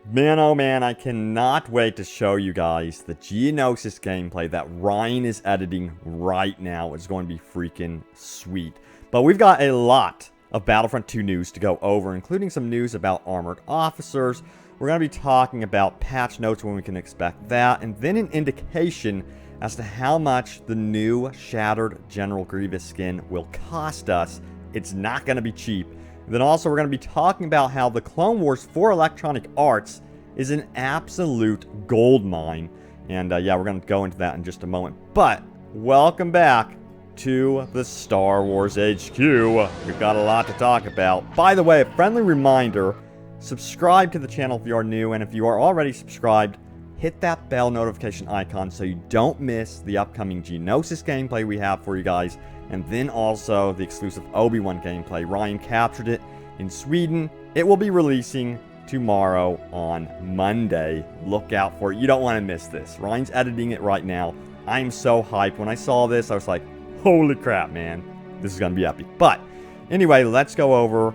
Man, oh man, I cannot wait to show you guys the Geonosis gameplay that Ryan is editing right now. It's going to be freaking sweet. But we've got a lot of Battlefront 2 news to go over, including some news about armored officers. We're going to be talking about patch notes, when we can expect that, and then an indication as to how much the new Shattered General Grievous skin will cost us. It's not going to be cheap. Then also we're going to be talking about how the Clone Wars for Electronic Arts is an absolute gold mine. And yeah, we're going to go into that in just a moment. But welcome back to the Star Wars HQ. We've got a lot to talk about. By the way, a friendly reminder, subscribe to the channel if you are new. And if you are already subscribed, hit that bell notification icon so you don't miss the upcoming Geonosis gameplay we have for you guys. And then also the exclusive Obi-Wan gameplay. Ryan captured it in Sweden. It will be releasing tomorrow on Monday. Look out for it. You don't want to miss this. Ryan's editing it right now. I'm so hyped. When I saw this, I was like, holy crap, man. This is going to be epic. But anyway, let's go over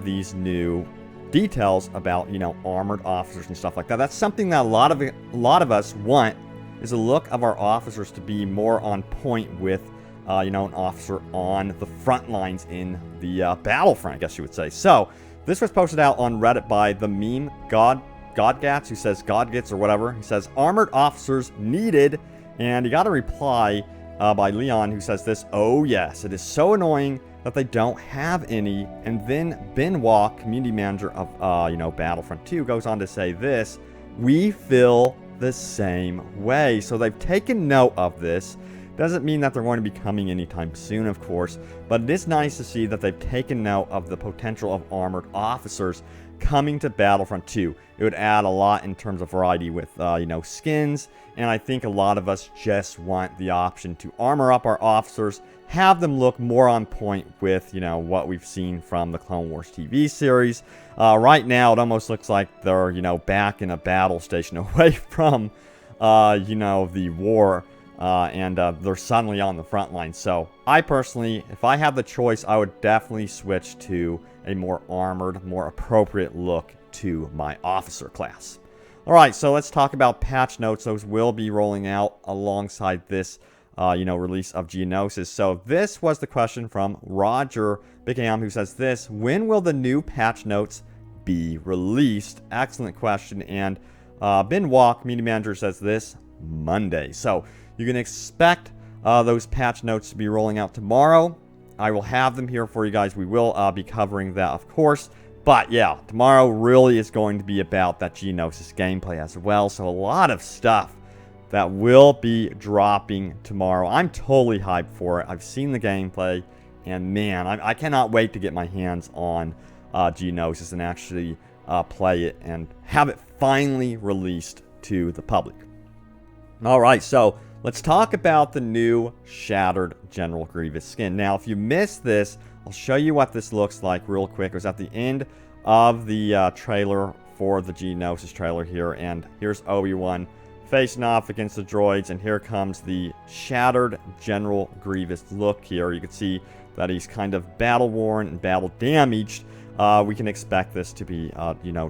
these new details about, armored officers and stuff like that. That's something that a lot of us want, is a look of our officers to be more on point with an officer on the front lines in the Battlefront, I guess you would say. So, this was posted out on Reddit by the meme Godgats, who says Godgats or whatever. He says, armored officers needed, and he got a reply by Leon, who says this: oh yes, it is so annoying that they don't have any. And then Ben Walk, community manager of, Battlefront 2, goes on to say this: we feel the same way. So they've taken note of this. Doesn't mean that they're going to be coming anytime soon, of course, but it is nice to see that they've taken note of the potential of armored officers coming to Battlefront 2. It would add a lot in terms of variety with, skins, and I think a lot of us just want the option to armor up our officers, have them look more on point with, what we've seen from the Clone Wars TV series. Right now, it almost looks like they're, back in a battle station away from, the war. And they're suddenly on the front line. So I personally, if I had the choice, I would definitely switch to a more armored, more appropriate look to my officer class. Alright, so let's talk about patch notes. Those will be rolling out alongside this, release of Geonosis. So this was the question from Roger Big Am, who says this: when will the new patch notes be released? Excellent question. And Ben Walk, community manager, says this: Monday. So you can expect those patch notes to be rolling out tomorrow. I will have them here for you guys. We will be covering that, of course. But yeah, tomorrow really is going to be about that Geonosis gameplay as well. So a lot of stuff that will be dropping tomorrow. I'm totally hyped for it. I've seen the gameplay, and man, I cannot wait to get my hands on Geonosis and actually play it and have it finally released to the public. Alright, so let's talk about the new Shattered General Grievous skin. Now, if you missed this, I'll show you what this looks like real quick. It was at the end of the trailer for the Geonosis trailer here, and here's Obi-Wan facing off against the droids, and here comes the Shattered General Grievous look here. You can see that he's kind of battle-worn and battle-damaged. We can expect this to be,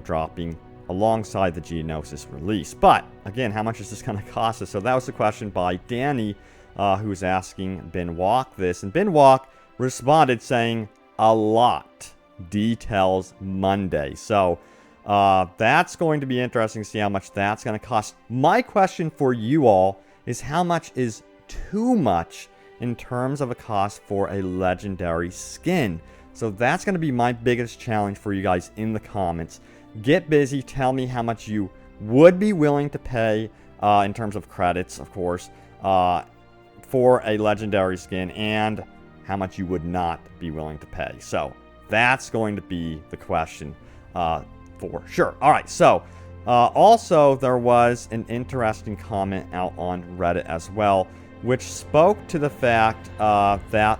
dropping alongside the Geonosis release. But, again, how much is this going to cost us? So that was the question by Danny, who was asking Ben Walk this. And Ben Walk responded saying, a lot. Details Monday. So, that's going to be interesting to see how much that's going to cost. My question for you all is, how much is too much in terms of a cost for a legendary skin? So that's going to be my biggest challenge for you guys in the comments. Get busy. Tell me how much you would be willing to pay in terms of credits, of course, for a legendary skin, and how much you would not be willing to pay. So that's going to be the question for sure. All right, so also there was an interesting comment out on Reddit as well, which spoke to the fact that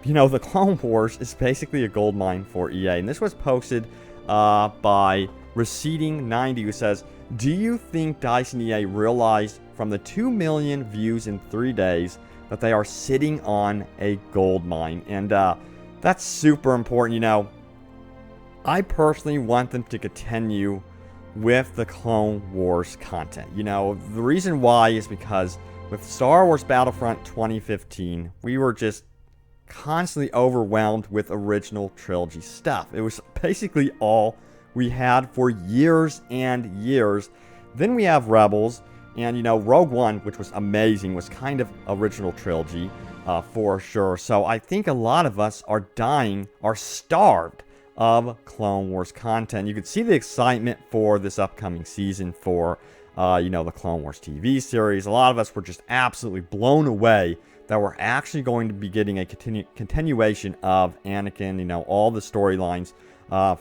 the Clone Wars is basically a gold mine for EA. And this was posted by Receding90, who says, do you think DICE and EA realized from the 2 million views in 3 days that they are sitting on a gold mine? And that's super important. I personally want them to continue with the Clone Wars content. You know, the reason why is because with Star Wars Battlefront 2015, we were just constantly overwhelmed with original trilogy stuff. It was basically all we had for years and years. Then we have Rebels, and you know, Rogue One, which was amazing, was kind of original trilogy for sure. So I think a lot of us are starved of Clone Wars content. You could see the excitement for this upcoming season for, you know, the Clone Wars TV series. A lot of us were just absolutely blown away that we're actually going to be getting a continuation of Anakin, you know, all the storylines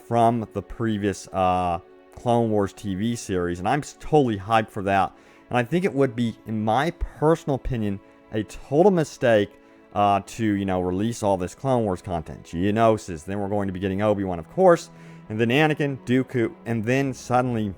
from the previous Clone Wars TV series. And I'm totally hyped for that. And I think it would be, in my personal opinion, a total mistake to, you know, release all this Clone Wars content. Geonosis, then we're going to be getting Obi-Wan, of course, and then Anakin, Dooku, and then suddenly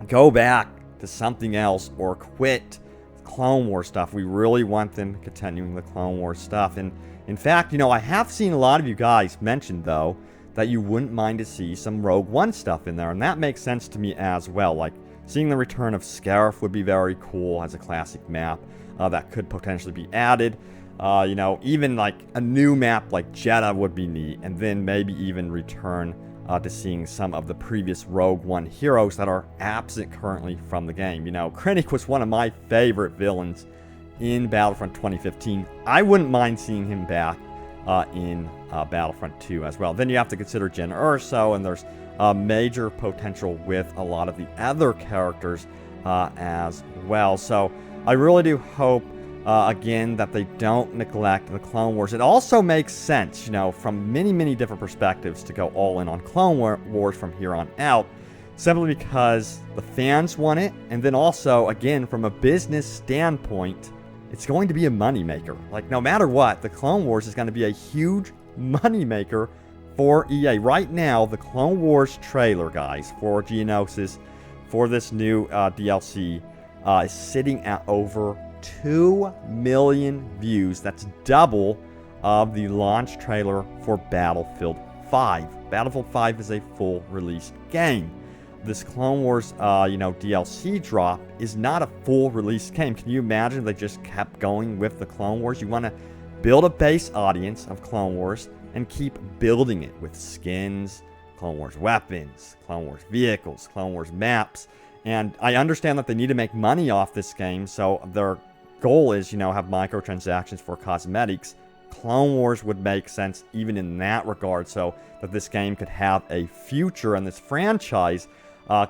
go back to something else or quit Clone Wars stuff. We really want them continuing the Clone Wars stuff. And in fact, you know, I have seen a lot of you guys mention, though, that you wouldn't mind to see some Rogue One stuff in there, and that makes sense to me as well. Like, seeing the return of Scarif would be very cool as a classic map that could potentially be added. You know, even like a new map like Jeddah would be neat, and then maybe even return to seeing some of the previous Rogue One heroes that are absent currently from the game. You know, Krennic was one of my favorite villains in Battlefront 2015. I wouldn't mind seeing him back in Battlefront 2 as well. Then you have to consider Jyn Erso, and there's major potential with a lot of the other characters as well. So I really do hope, again, that they don't neglect the Clone Wars. It also makes sense, you know, from many different perspectives to go all in on Clone Wars from here on out, simply because the fans want it, and then also, again, from a business standpoint, it's going to be a moneymaker. Like, no matter what, the Clone Wars is going to be a huge moneymaker for EA. Right now, the Clone Wars trailer, guys, for Geonosis, for this new DLC, is sitting at over 2 million views. That's double of the launch trailer for Battlefield 5. Battlefield 5 is a full release game. This Clone Wars, you know, DLC drop is not a full release game. Can you imagine if they just kept going with the Clone Wars? You want to build a base audience of Clone Wars and keep building it with skins, Clone Wars weapons, Clone Wars vehicles, Clone Wars maps. And I understand that they need to make money off this game, so their goal is, you know, have microtransactions for cosmetics. Clone Wars would make sense even in that regard, so that this game could have a future, and this franchise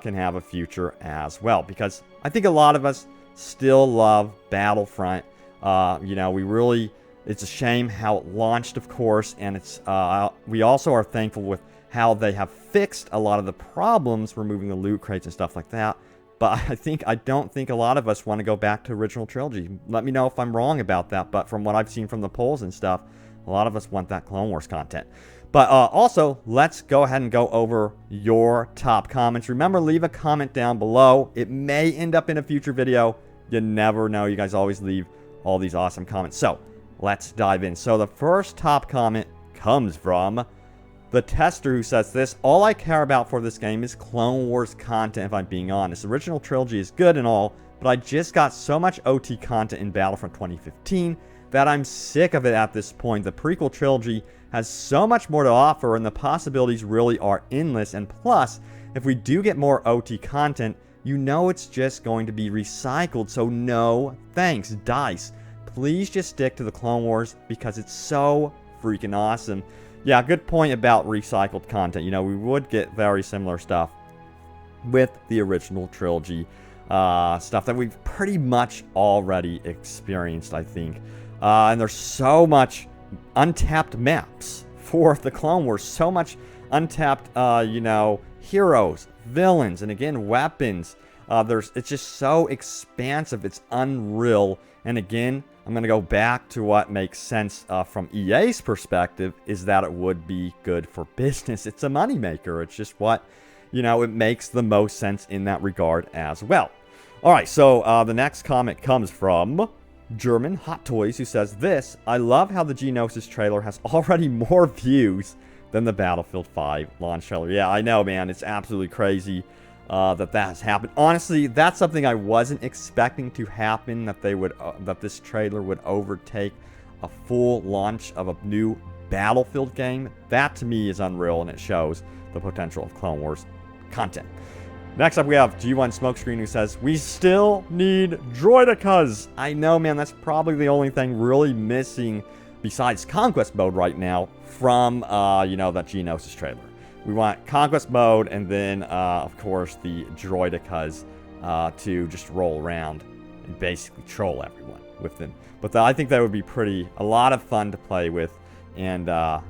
can have a future as well. Because I think a lot of us still love Battlefront. You know, it's a shame how it launched, of course, and it's we also are thankful with how they have fixed a lot of the problems, removing the loot crates and stuff like that. But I don't think a lot of us want to go back to original trilogy. Let me know if I'm wrong about that, but from what I've seen from the polls and stuff, a lot of us want that Clone Wars content. But also, let's go ahead and go over your top comments. Remember, leave a comment down below. It may end up in a future video. You never know. You guys always leave all these awesome comments. So, let's dive in. So, the first top comment comes from the tester, who says this: all I care about for this game is Clone Wars content, if I'm being honest. The original trilogy is good and all, but I just got so much OT content in Battlefront 2015 that I'm sick of it at this point. The prequel trilogy has so much more to offer, and the possibilities really are endless. And plus, if we do get more OT content, you know it's just going to be recycled. So no thanks, DICE. Please just stick to the Clone Wars because it's so freaking awesome. Yeah, good point about recycled content. You know, we would get very similar stuff with the original trilogy stuff that we've pretty much already experienced, I think. And there's so much untapped maps for the Clone Wars. So much untapped, you know, heroes, villains, and again, weapons. It's just so expansive. It's unreal. And again, I'm going to go back to what makes sense from EA's perspective, is that it would be good for business. It's a moneymaker. It's just what, you know, it makes the most sense in that regard as well. All right, so the next comment comes from German Hot Toys, who says this: I love how the Geonosis trailer has already more views than the Battlefield 5 launch trailer. Yeah, I know, man. It's absolutely crazy. that has happened. Honestly, that's something I wasn't expecting to happen, that they would that this trailer would overtake a full launch of a new Battlefield game. That to me is unreal, and it shows the potential of Clone Wars content. Next up, we have G1 Smokescreen, who says, we still need droidicas. I know, man, that's probably the only thing really missing besides Conquest Mode right now from, you know, that Geonosis trailer. We want Conquest Mode and then, of course, the droidicas to just roll around and basically troll everyone with them. But I think that would be a lot of fun to play with. And,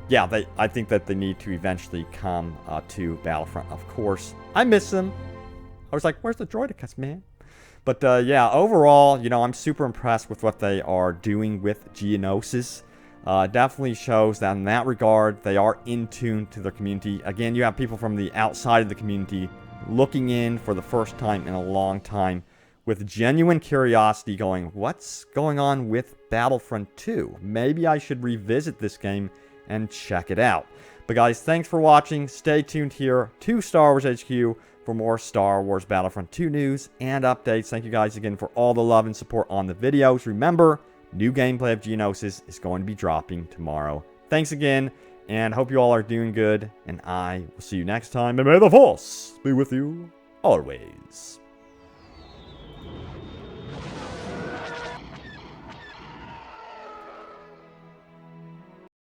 yeah, I think that they need to eventually come to Battlefront, of course. I miss them. I was like, where's the droidicas, man? But, yeah, overall, you know, I'm super impressed with what they are doing with Geonosis. Definitely shows that in that regard, they are in tune to their community. Again, you have people from the outside of the community looking in for the first time in a long time with genuine curiosity going, what's going on with Battlefront 2? Maybe I should revisit this game and check it out. But guys, thanks for watching. Stay tuned here to Star Wars HQ for more Star Wars Battlefront 2 news and updates. Thank you guys again for all the love and support on the videos. Remember, new gameplay of Geonosis is going to be dropping tomorrow. Thanks again, and hope you all are doing good, and I will see you next time, and may the Force be with you always.